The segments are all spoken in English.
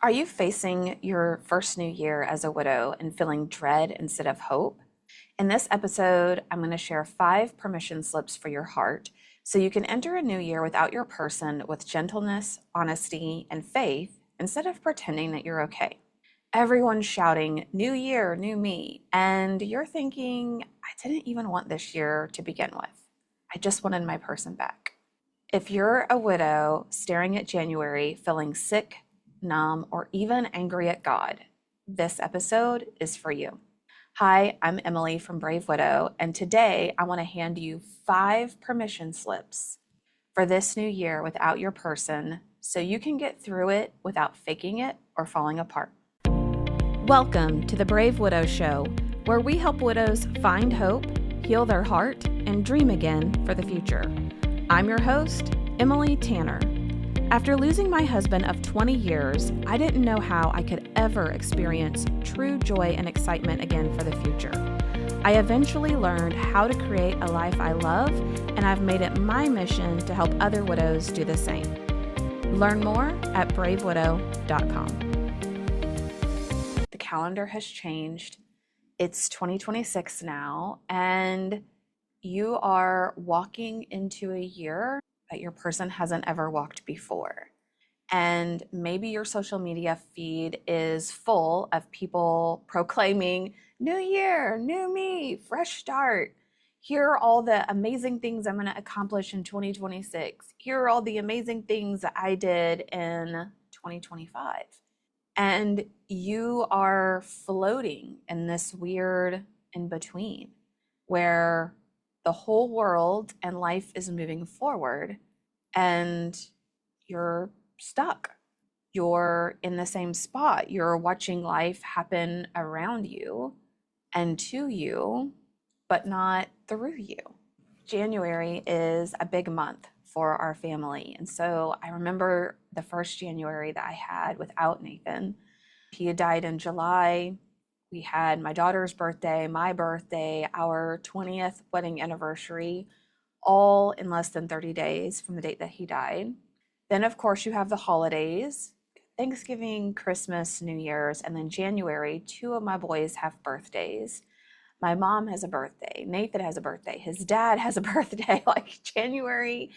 Are you facing your first new year as a widow and feeling dread instead of hope? In this episode, I'm going to share 5 permission slips for your heart so you can enter a new year without your person with gentleness, honesty, and faith instead of pretending that you're okay. Everyone's shouting, New Year, new me, and you're thinking, I didn't even want this year to begin with. I just wanted my person back. If you're a widow staring at January, feeling sick, numb, or even angry at God, this episode is for you. Hi, I'm Emily from Brave Widow, and today I want to hand you 5 permission slips for this new year without your person so you can get through it without faking it or falling apart. Welcome to the Brave Widow Show, where we help widows find hope, heal their heart, and dream again for the future. I'm your host, Emily Tanner. After losing my husband of 20 years, I didn't know how I could ever experience true joy and excitement again for the future. I eventually learned how to create a life I love, and I've made it my mission to help other widows do the same. Learn more at bravewidow.com. The calendar has changed. It's 2026 now, and you are walking into a year that your person hasn't ever walked before. And maybe your social media feed is full of people proclaiming, New Year, new me, fresh start. Here are all the amazing things I'm going to accomplish in 2026. Here are all the amazing things that I did in 2025. And you are floating in this weird in between where the whole world and life is moving forward and you're stuck. You're in the same spot. You're watching life happen around you and to you, but not through you. January is a big month for our family. And so I remember the first January that I had without Nathan. He had died in July. We had my daughter's birthday, my birthday, our 20th wedding anniversary, all in less than 30 days from the date that he died. Then, of course, you have the holidays, Thanksgiving, Christmas, New Year's, and then January, 2 of my boys have birthdays. My mom has a birthday. Nathan has a birthday. His dad has a birthday. Like January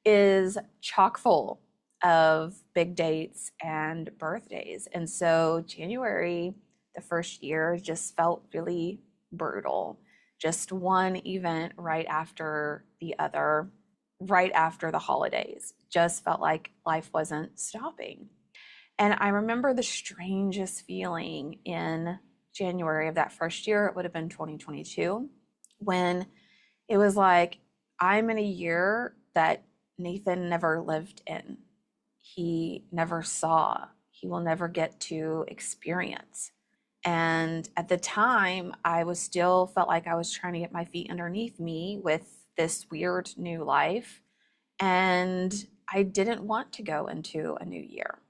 is chock full of big dates and birthdays. And so January, the first year, just felt really brutal. Just one event right after the other, right after the holidays. Just felt like life wasn't stopping. And I remember the strangest feeling in January of that first year, it would have been 2022, when it was like, I'm in a year that Nathan never lived in. He never saw, he will never get to experience. And at the time, I was still felt like I was trying to get my feet underneath me with this weird new life. And I didn't want to go into a new year.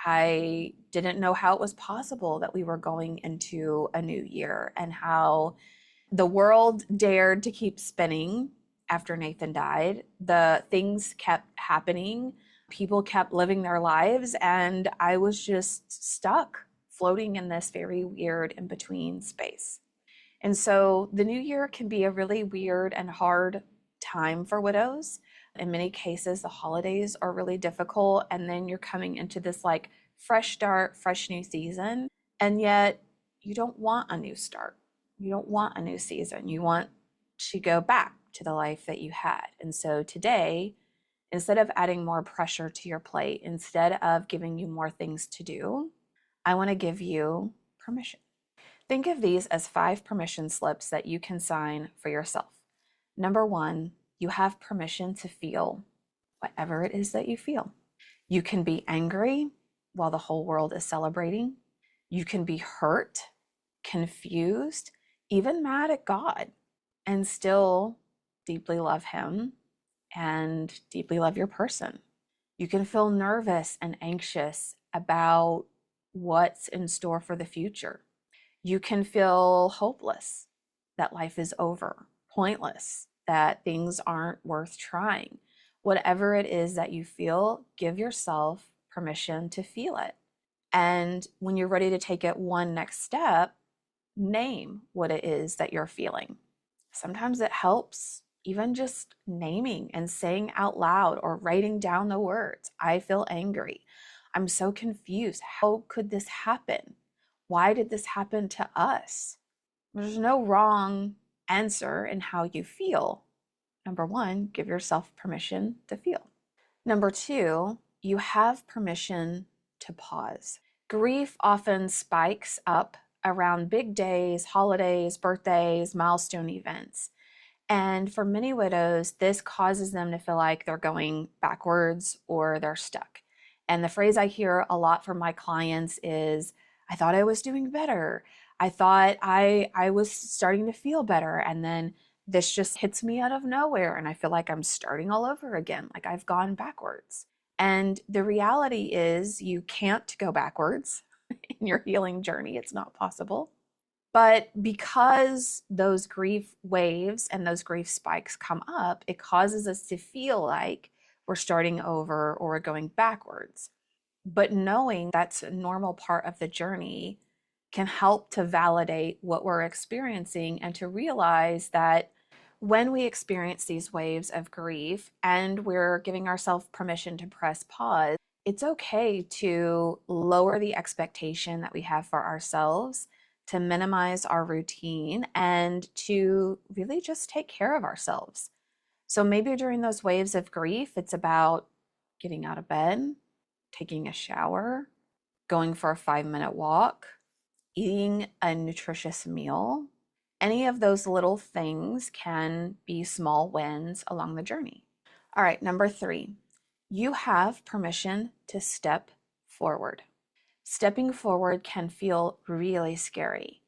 I didn't know how it was possible that we were going into a new year and how the world dared to keep spinning after Nathan died. The things kept happening. People kept living their lives, and I was just stuck floating in this very weird in between space. And so the new year can be a really weird and hard time for widows. In many cases, the holidays are really difficult, and then you're coming into this like fresh start, fresh new season, and yet you don't want a new start. You don't want a new season. You want to go back to the life that you had. And so today, instead of adding more pressure to your plate, instead of giving you more things to do, I want to give you permission. Think of these as 5 permission slips that you can sign for yourself. Number 1, you have permission to feel whatever it is that you feel. You can be angry while the whole world is celebrating. You can be hurt, confused, even mad at God, and still deeply love Him and deeply love your person. You can feel nervous and anxious about what's in store for the future. You can feel hopeless, that life is over, pointless, that things aren't worth trying. Whatever it is that you feel, give yourself permission to feel it. And when you're ready to take it one next step, name what it is that you're feeling. Sometimes it helps even just naming and saying out loud or writing down the words. I feel angry. I'm so confused. How could this happen? Why did this happen to us? There's no wrong answer in how you feel. Number one, give yourself permission to feel. Number two, you have permission to pause. Grief often spikes up around big days, holidays, birthdays, milestone events. And for many widows, this causes them to feel like they're going backwards or they're stuck. And the phrase I hear a lot from my clients is, I thought I was doing better. I thought I was starting to feel better. And then this just hits me out of nowhere. And I feel like I'm starting all over again, like I've gone backwards. And the reality is, you can't go backwards in your healing journey. It's not possible. But because those grief waves and those grief spikes come up, it causes us to feel like we're starting over or going backwards. But knowing that's a normal part of the journey can help to validate what we're experiencing and to realize that when we experience these waves of grief and we're giving ourselves permission to press pause, it's okay to lower the expectation that we have for ourselves, to minimize our routine, and to really just take care of ourselves. So maybe during those waves of grief, it's about getting out of bed, taking a shower, going for a 5-minute walk, eating a nutritious meal. Any of those little things can be small wins along the journey. All right, number 3, you have permission to step forward. Stepping forward can feel really scary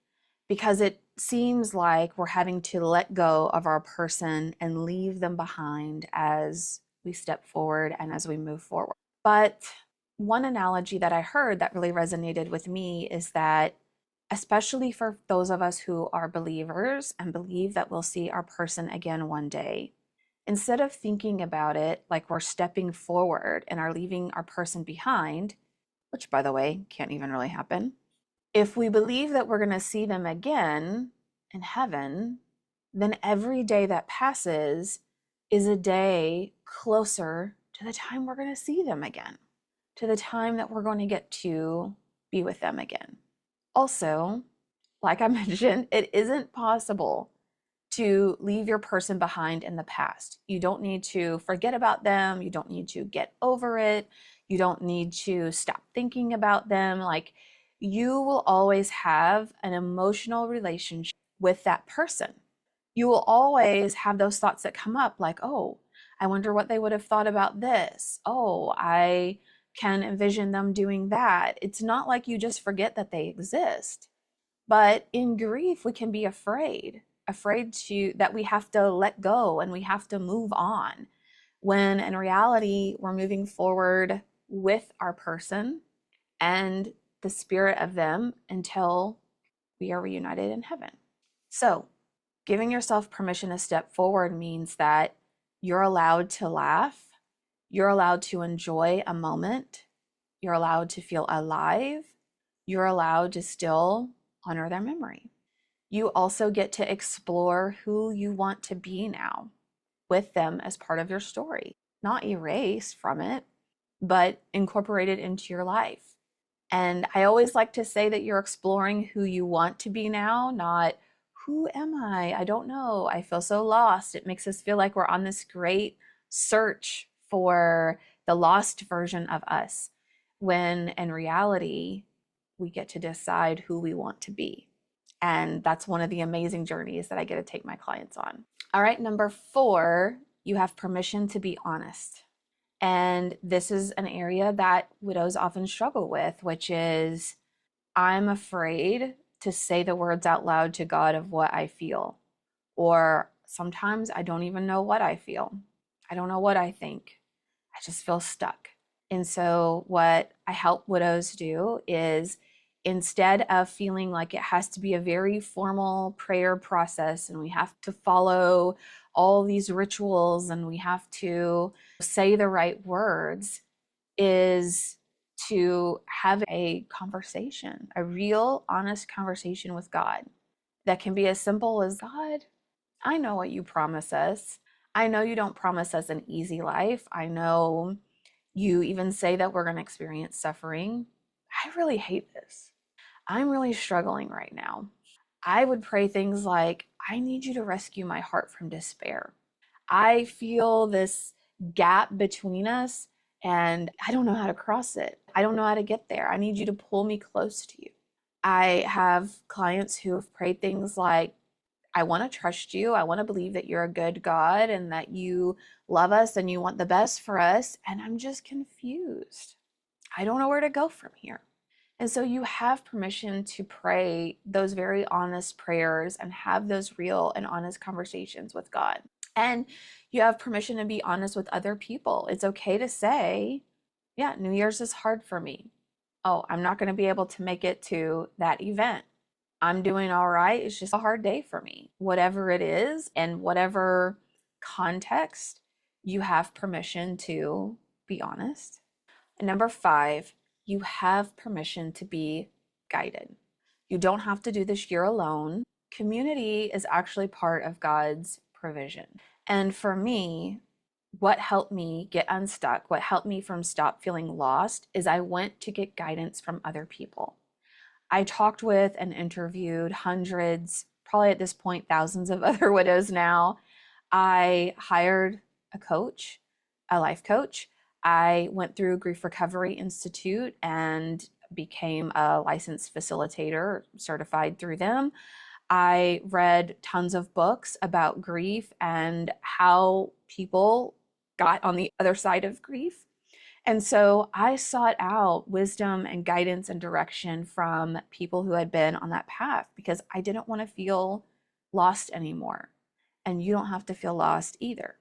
because it seems like we're having to let go of our person and leave them behind as we step forward and as we move forward. But one analogy that I heard that really resonated with me is that, especially for those of us who are believers and believe that we'll see our person again one day, instead of thinking about it like we're stepping forward and are leaving our person behind, which, by the way, can't even really happen, if we believe that we're going to see them again in heaven, then every day that passes is a day closer to the time we're going to see them again, to the time that we're going to get to be with them again. Also, like I mentioned, it isn't possible to leave your person behind in the past. You don't need to forget about them. You don't need to get over it. You don't need to stop thinking about them. Like, you will always have an emotional relationship with that person. You will always have those thoughts that come up like, oh, I wonder what they would have thought about this. Oh, I can envision them doing that. It's not like you just forget that they exist. But in grief, we can be afraid that we have to let go and we have to move on, when in reality, we're moving forward with our person and the spirit of them until we are reunited in heaven. So giving yourself permission to step forward means that you're allowed to laugh, you're allowed to enjoy a moment, you're allowed to feel alive, you're allowed to still honor their memory. You also get to explore who you want to be now with them as part of your story, not erased from it, but incorporated into your life. And I always like to say that you're exploring who you want to be now, not who am I? I don't know. I feel so lost. It makes us feel like we're on this great search for the lost version of us, when in reality, we get to decide who we want to be. And that's one of the amazing journeys that I get to take my clients on. All right, number 4, you have permission to be honest. And this is an area that widows often struggle with, which is, I'm afraid to say the words out loud to God of what I feel. Or sometimes I don't even know what I feel. I don't know what I think. I just feel stuck. And so what I help widows do is, instead of feeling like it has to be a very formal prayer process and we have to follow all these rituals and we have to say the right words, is to have a conversation, a real, honest conversation with God that can be as simple as, God, I know what you promise us. I know you don't promise us an easy life. I know you even say that we're going to experience suffering. I really hate this. I'm really struggling right now. I would pray things like, I need you to rescue my heart from despair. I feel this gap between us and I don't know how to cross it. I don't know how to get there. I need you to pull me close to you. I have clients who have prayed things like, I want to trust you. I want to believe that you're a good God and that you love us and you want the best for us. And I'm just confused. I don't know where to go from here. And so you have permission to pray those very honest prayers and have those real and honest conversations with God. And you have permission to be honest with other people. It's okay to say, yeah, New Year's is hard for me. Oh, I'm not going to be able to make it to that event. I'm doing all right. It's just a hard day for me. Whatever it is, and whatever context, you have permission to be honest. And number 5, you have permission to be guided. You don't have to do this year alone. Community is actually part of God's provision. And for me, what helped me get unstuck, what helped me from stop feeling lost, is I went to get guidance from other people. I talked with and interviewed hundreds, probably at this point, thousands of other widows now. I hired a coach, a life coach. I went through Grief Recovery Institute and became a licensed facilitator, certified through them. I read tons of books about grief and how people got on the other side of grief. And so I sought out wisdom and guidance and direction from people who had been on that path because I didn't want to feel lost anymore. And you don't have to feel lost either.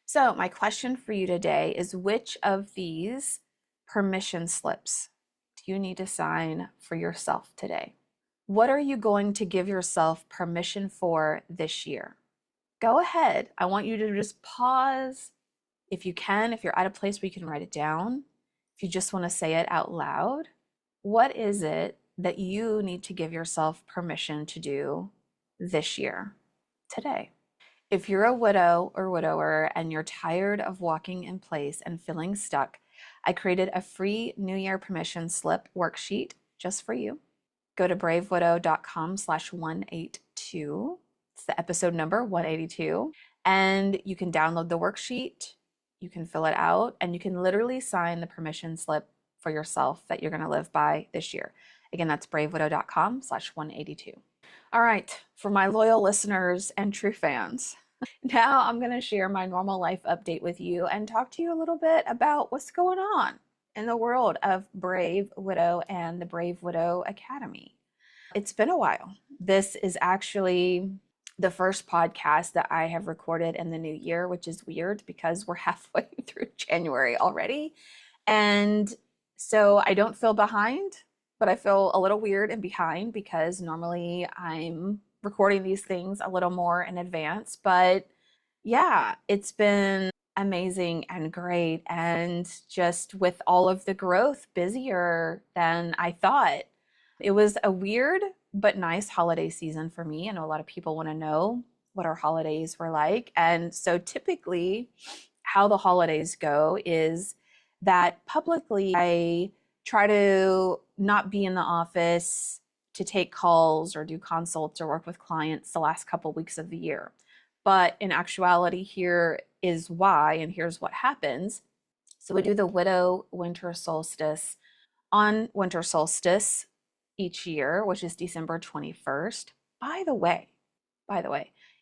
So my question for you today is, which of these permission slips do you need to sign for yourself today? What are you going to give yourself permission for this year? Go ahead. I want you to just pause. If you can, if you're at a place where you can write it down, if you just want to say it out loud, what is it that you need to give yourself permission to do this year, today? If you're a widow or widower and you're tired of walking in place and feeling stuck, I created a free New Year permission slip worksheet just for you. Go to bravewidow.com/182. It's the episode number 182. And you can download the worksheet. You can fill it out and you can literally sign the permission slip for yourself that you're going to live by this year. Again, that's bravewidow.com/182. All right, for my loyal listeners and true fans, now I'm going to share my normal life update with you and talk to you a little bit about what's going on in the world of Brave Widow and the Brave Widow Academy. It's been a while. This is actually the first podcast that I have recorded in the new year, which is weird because we're halfway through January already. And so I don't feel behind, but I feel a little weird and behind because normally I'm recording these things a little more in advance. But yeah, it's been amazing and great. And just with all of the growth, busier than I thought. It was a weird but nice holiday season for me. I know a lot of people want to know what our holidays were like. And so typically how the holidays go is that publicly I try to not be in the office to take calls or do consults or work with clients the last couple weeks of the year. But in actuality, here is why, and here's what happens. So we do the Widow Winter Solstice on winter solstice each year, which is December 21st. By the way,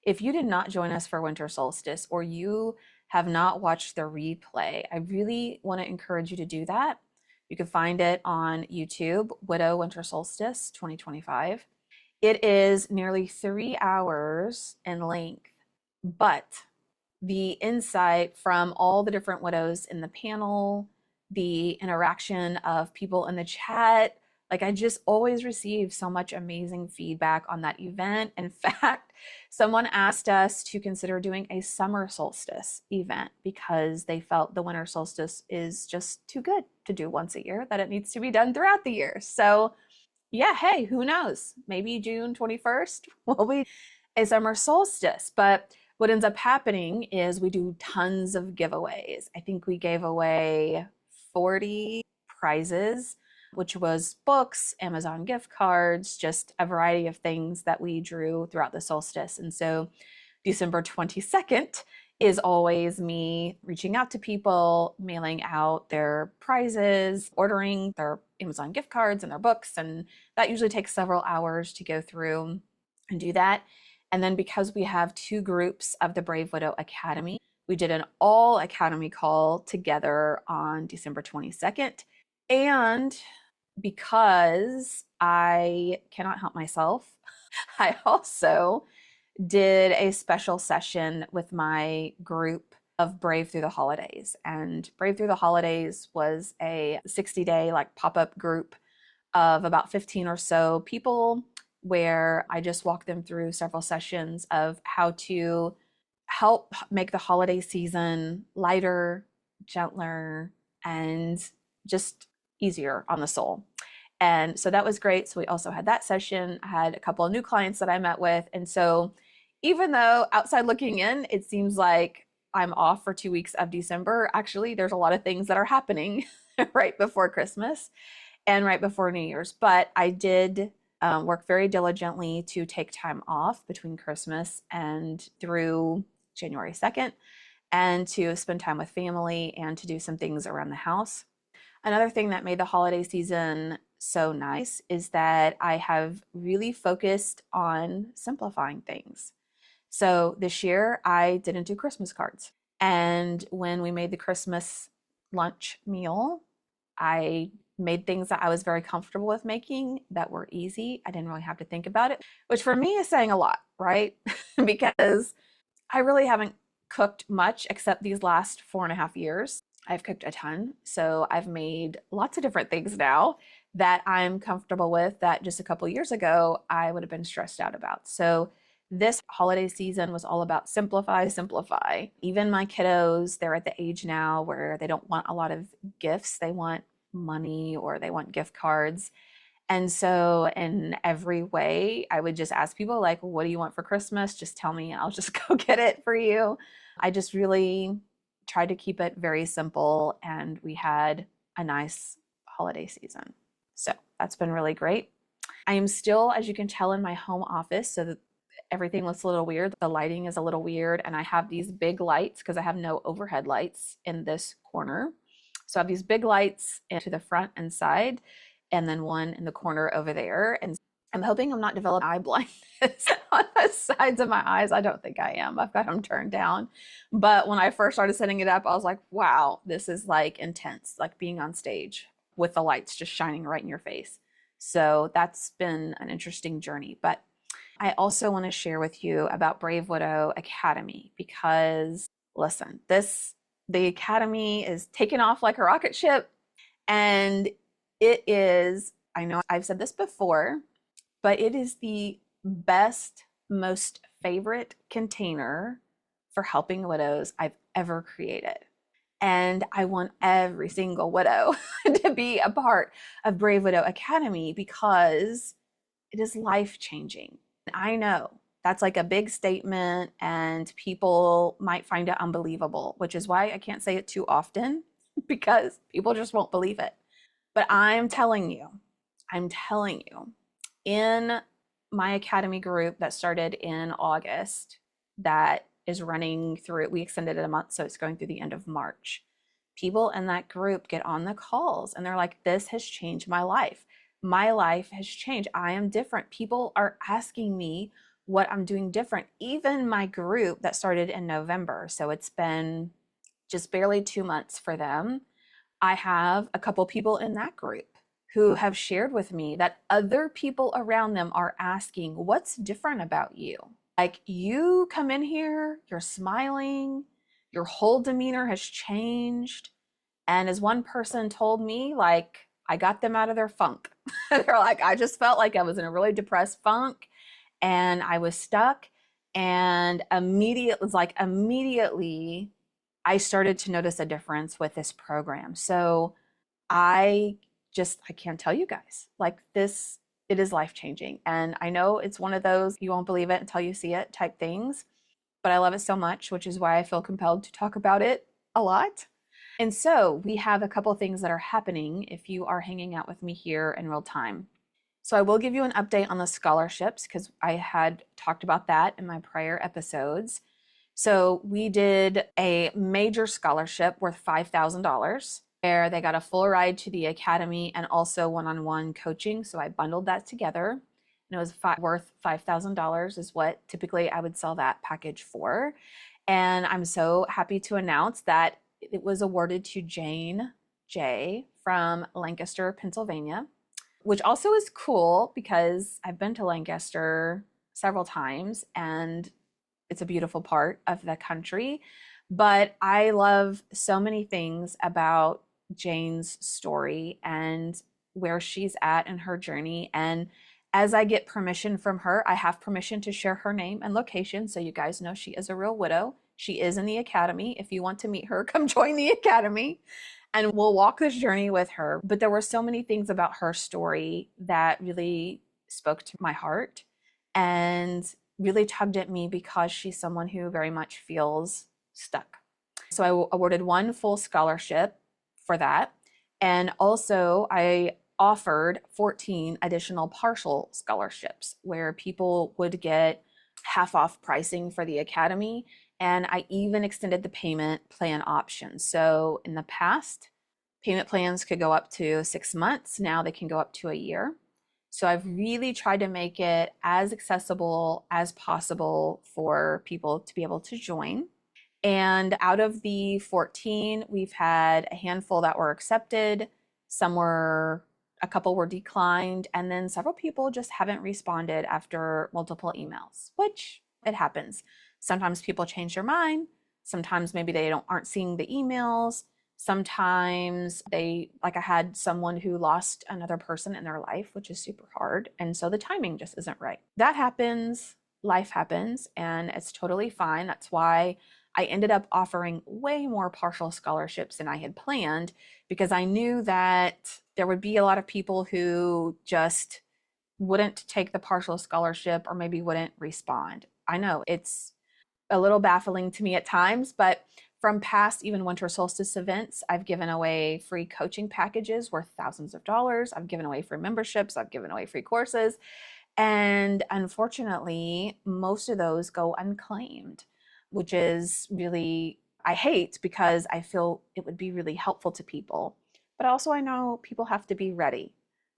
if you did not join us for winter solstice or you have not watched the replay, I really want to encourage you to do that. You can find it on YouTube, Widow Winter Solstice 2025. It is nearly 3 hours in length, but the insight from all the different widows in the panel, the interaction of people in the chat, like I just always receive so much amazing feedback on that event. In fact, someone asked us to consider doing a summer solstice event because they felt the winter solstice is just too good. to do once a year, that it needs to be done throughout the year. So yeah, hey, who knows? Maybe June 21st will be a summer solstice. But what ends up happening is we do tons of giveaways. I think we gave away 40 prizes, which was books, Amazon gift cards, just a variety of things that we drew throughout the solstice. And so December 22nd is always me reaching out to people, mailing out their prizes, ordering their Amazon gift cards and their books. And that usually takes several hours to go through and do that. And then because we have two groups of the Brave Widow Academy, we did an all academy call together on December 22nd. And because I cannot help myself, I also did a special session with my group of Brave Through the Holidays. And Brave Through the Holidays was a 60-day like pop-up group of about 15 or so people where I just walked them through several sessions of how to help make the holiday season lighter, gentler, and just easier on the soul. And so that was great. So we also had that session. I had a couple of new clients that I met with. And so even though outside looking in, it seems like I'm off for 2 weeks of December, actually, there's a lot of things that are happening right before Christmas and right before New Year's. But I did work very diligently to take time off between Christmas and through January 2nd and to spend time with family and to do some things around the house. Another thing that made the holiday season so nice is that I have really focused on simplifying things. So this year I didn't do Christmas cards. And when we made the Christmas lunch meal, I made things that I was very comfortable with making that were easy. I didn't really have to think about it, which for me is saying a lot, right? Because I really haven't cooked much except these last 4.5 years. I've cooked a ton. So I've made lots of different things now that I'm comfortable with that just a couple years ago I would have been stressed out about. So this holiday season was all about simplify, simplify. Even my kiddos, they're at the age now where they don't want a lot of gifts. They want money or they want gift cards. And so in every way, I would just ask people like, what do you want for Christmas? Just tell me, I'll just go get it for you. I just really tried to keep it very simple, and we had a nice holiday season. So that's been really great. I am still, as you can tell, in my home office, so that everything looks a little weird. The lighting is a little weird, and I have these big lights because I have no overhead lights in this corner. So I have these big lights to the front and side, and then one in the corner over there. And I'm hoping I'm not developing eye blindness on the sides of my eyes. I don't think I am. I've got them turned down. But when I first started setting it up, I was like, wow, this is like intense, like being on stage with the lights just shining right in your face. So that's been an interesting journey. But I also want to share with you about Brave Widow Academy because, listen, the Academy is taking off like a rocket ship. And it is, I know I've said this before, but it is the best, most favorite container for helping widows I've ever created. And I want every single widow to be a part of Brave Widow Academy because it is life-changing. I know that's like a big statement and people might find it unbelievable, which is why I can't say it too often because people just won't believe it. But I'm telling you, in my academy group that started in August, that is running through, we extended it a month, so it's going through the end of March. People in that group get on the calls and they're like, this has changed my life. My life has changed. I am different. People are asking me what I'm doing different. Even my group that started in November, so it's been just barely 2 months for them. I have a couple people in that group who have shared with me that other people around them are asking, what's different about you? Like, you come in here, you're smiling, your whole demeanor has changed. And as one person told me, like, I got them out of their funk. They're like, I just felt like I was in a really depressed funk and I was stuck. And immediately I started to notice a difference with this program. So I can't tell you guys. Like this, it is life changing. And I know it's one of those you won't believe it until you see it type things, but I love it so much, which is why I feel compelled to talk about it a lot. And so we have a couple things that are happening if you are hanging out with me here in real time. So I will give you an update on the scholarships because I had talked about that in my prior episodes. So we did a major scholarship worth $5,000 where they got a full ride to the academy and also one-on-one coaching. So I bundled that together and it was worth $5,000 is what typically I would sell that package for. And I'm so happy to announce that it was awarded to Jane J from Lancaster, Pennsylvania, which also is cool because I've been to Lancaster several times and it's a beautiful part of the country. But I love so many things about Jane's story and where she's at in her journey. And as I get permission from her, I have permission to share her name and location. So you guys know she is a real widow. She is in the academy. If you want to meet her, come join the academy and we'll walk this journey with her. But there were so many things about her story that really spoke to my heart and really tugged at me because she's someone who very much feels stuck. So I awarded one full scholarship for that. And also I offered 14 additional partial scholarships where people would get half off pricing for the academy. And I even extended the payment plan option. So in the past, payment plans could go up to 6 months. Now they can go up to a year. So I've really tried to make it as accessible as possible for people to be able to join. And out of the 14, we've had a handful that were accepted. A couple were declined, and then several people just haven't responded after multiple emails, which it happens. Sometimes people change their mind. Sometimes maybe they aren't seeing the emails. Sometimes like I had someone who lost another person in their life, which is super hard. And so the timing just isn't right. That happens, life happens, and it's totally fine. That's why I ended up offering way more partial scholarships than I had planned because I knew that there would be a lot of people who just wouldn't take the partial scholarship or maybe wouldn't respond. I know it's a little baffling to me at times, but from past even winter solstice events, I've given away free coaching packages worth thousands of dollars. I've given away free memberships. I've given away free courses. And unfortunately, most of those go unclaimed, which is really, I hate because I feel it would be really helpful to people. But also I know people have to be ready.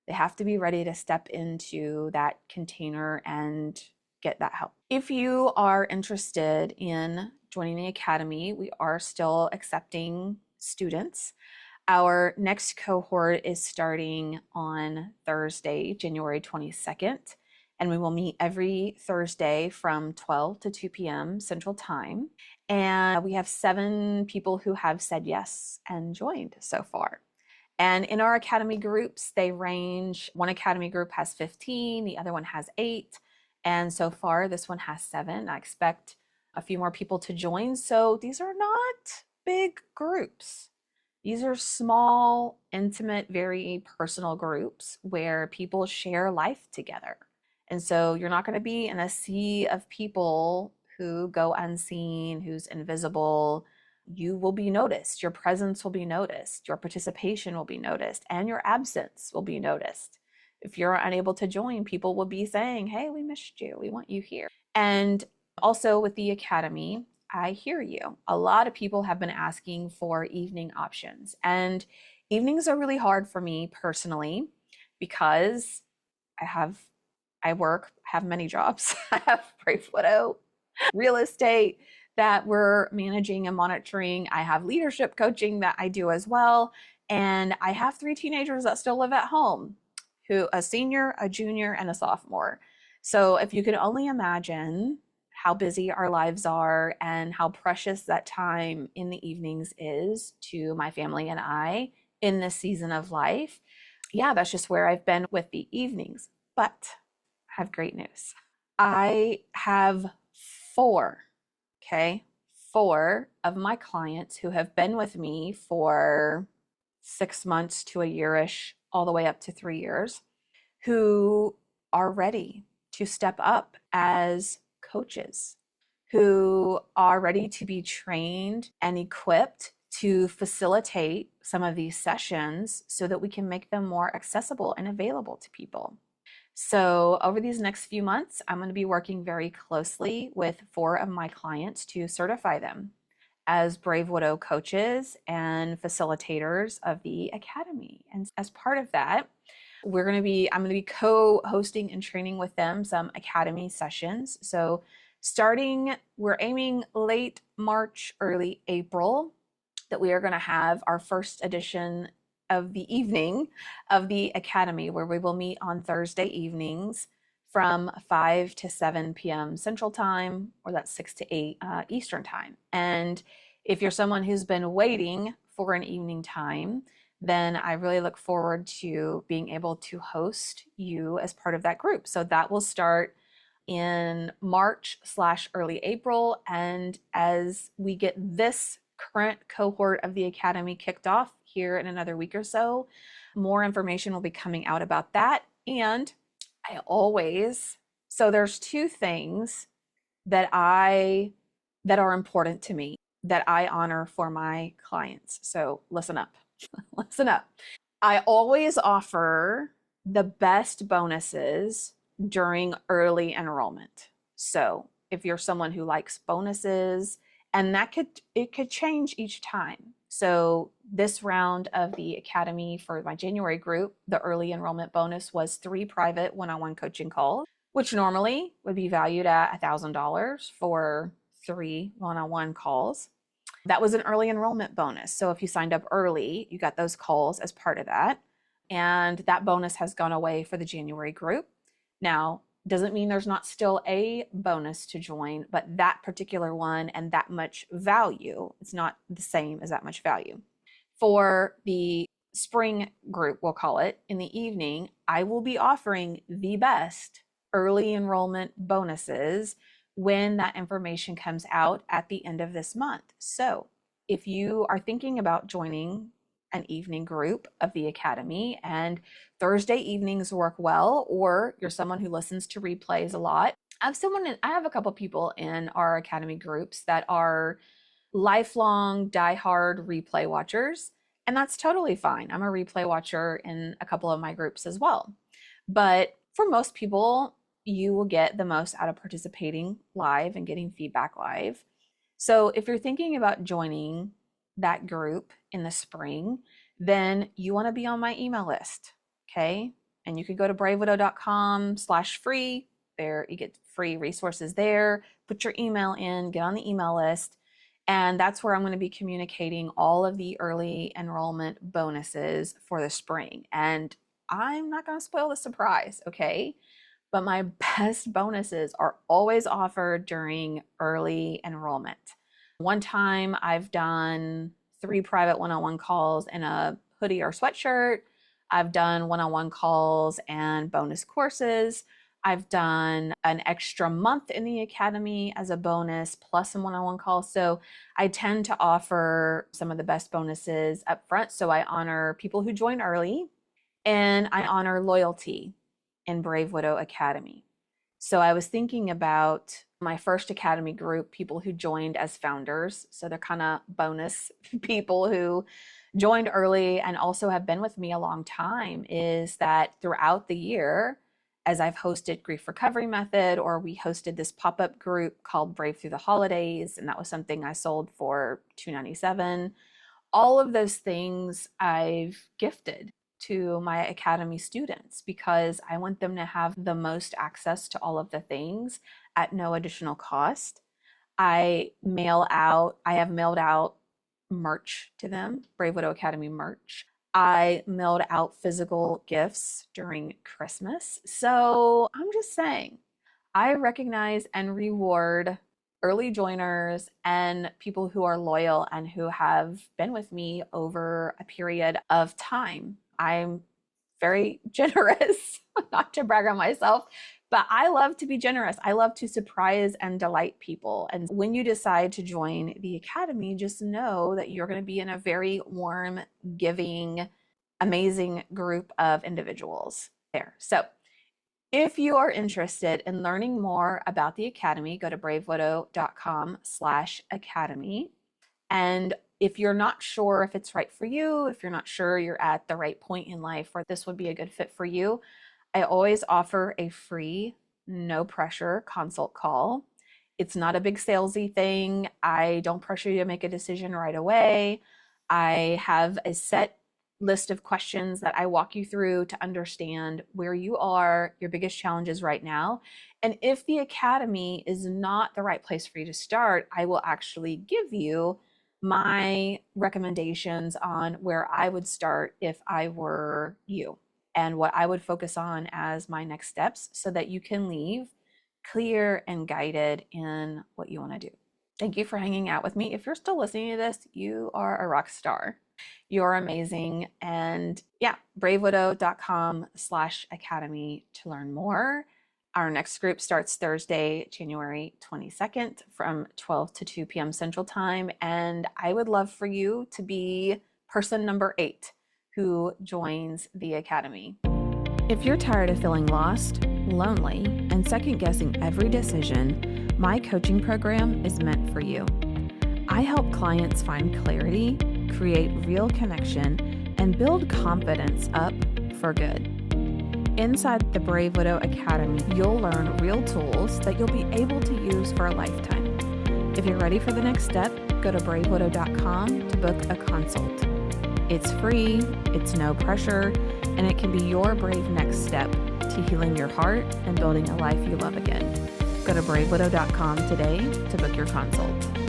They have to be ready to step into that container and get that help. If you are interested in joining the academy, we are still accepting students. Our next cohort is starting on Thursday, January 22nd, and we will meet every Thursday from 12 to 2 p.m. Central Time. And we have 7 people who have said yes and joined so far. And in our academy groups, they range, one academy group has 15, the other one has 8. And so far, this one has 7. I expect a few more people to join. So these are not big groups. These are small, intimate, very personal groups where people share life together. And so you're not going to be in a sea of people who go unseen, who's invisible. You will be noticed. Your presence will be noticed. Your participation will be noticed. And your absence will be noticed. If you're unable to join, people will be saying, hey, we missed you. We want you here. And also with the academy, I hear you. A lot of people have been asking for evening options. And evenings are really hard for me personally because I have many jobs. I have Brave Widow, real estate that we're managing and monitoring. I have leadership coaching that I do as well. And I have 3 teenagers that still live at home, a senior, a junior, and a sophomore. So if you could only imagine how busy our lives are and how precious that time in the evenings is to my family and I in this season of life, yeah, that's just where I've been with the evenings. But I have great news. I have 4 of my clients who have been with me for 6 months to a yearish, all the way up to 3 years, who are ready to step up as coaches, who are ready to be trained and equipped to facilitate some of these sessions so that we can make them more accessible and available to people. So over these next few months, I'm going to be working very closely with 4 of my clients to certify them as Brave Widow coaches and facilitators of the Academy. And as part of that, I'm going to be co-hosting and training with them some Academy sessions. So we're aiming late March, early April, that we are going to have our first edition of the evening of the Academy, where we will meet on Thursday evenings from 5 to 7 p.m. Central Time, or that's 6 to 8 Eastern Time. And if you're someone who's been waiting for an evening time, then I really look forward to being able to host you as part of that group. So that will start in March/early April. And as we get this current cohort of the Academy kicked off here in another week or so, more information will be coming out about that. And so there's 2 things that are important to me that I honor for my clients. So listen up. Listen up. I always offer the best bonuses during early enrollment. So if you're someone who likes bonuses, and it could change each time. So this round of the Academy for my January group, the early enrollment bonus was 3 private one-on-one coaching calls, which normally would be valued at $1,000 for 3 one-on-one calls. That was an early enrollment bonus. So if you signed up early, you got those calls as part of that. And that bonus has gone away for the January group. Now, doesn't mean there's not still a bonus to join, but that particular one and that much value, it's not the same as that much value. For the spring group, we'll call it, in the evening, I will be offering the best early enrollment bonuses when that information comes out at the end of this month. So if you are thinking about joining an evening group of the Academy and Thursday evenings work well, or you're someone who listens to replays a lot, I have a couple people in our Academy groups that are lifelong diehard replay watchers, and that's totally fine. I'm a replay watcher in a couple of my groups as well. But for most people, you will get the most out of participating live and getting feedback live. So if you're thinking about joining that group in the spring, then you want to be on my email list, okay? And you can go to bravewidow.com/free. There, you get free resources there. Put your email in, get on the email list, and that's where I'm going to be communicating all of the early enrollment bonuses for the spring. And I'm not going to spoil the surprise, okay? But my best bonuses are always offered during early enrollment. One time I've done 3 private one-on-one calls in a hoodie or sweatshirt. I've done one-on-one calls and bonus courses. I've done an extra month in the Academy as a bonus plus some one-on-one calls. So I tend to offer some of the best bonuses up front. So I honor people who join early, and I honor loyalty in Brave Widow Academy. So I was thinking about my first Academy group, people who joined as founders. So they're kind of bonus people who joined early and also have been with me a long time, is that throughout the year, as I've hosted Grief Recovery Method, or we hosted this pop-up group called Brave Through the Holidays, and that was something I sold for $297. All of those things I've gifted to my Academy students because I want them to have the most access to all of the things at no additional cost. I have mailed out merch to them, Brave Widow Academy merch. I mailed out physical gifts during Christmas. So I'm just saying, I recognize and reward early joiners and people who are loyal and who have been with me over a period of time. I'm very generous, not to brag on myself, But I love to be generous. I love to surprise and delight people. And when you decide to join the Academy, just know that you're going to be in a very warm, giving, amazing group of individuals there. So if you are interested in learning more about the Academy, go to bravewidow.com/academy. And if you're not sure if it's right for you, if you're not sure you're at the right point in life where this would be a good fit for you, I always offer a free, no pressure consult call. It's not a big salesy thing. I don't pressure you to make a decision right away. I have a set list of questions that I walk you through to understand where you are, your biggest challenges right now. And if the Academy is not the right place for you to start, I will actually give you my recommendations on where I would start if I were you, and what I would focus on as my next steps so that you can leave clear and guided in what you want to do. Thank you for hanging out with me. If you're still listening to this, you are a rock star. You're amazing. And yeah, bravewidow.com/academy to learn more. Our next group starts Thursday, January 22nd from 12 to 2 p.m. Central Time. And I would love for you to be person number 8 who joins the Academy. If you're tired of feeling lost, lonely, and second-guessing every decision, my coaching program is meant for you. I help clients find clarity, create real connection, and build confidence up for good. Inside the Brave Widow Academy, you'll learn real tools that you'll be able to use for a lifetime. If you're ready for the next step, go to bravewidow.com to book a consult. It's free, it's no pressure, and it can be your brave next step to healing your heart and building a life you love again. Go to bravewidow.com today to book your consult.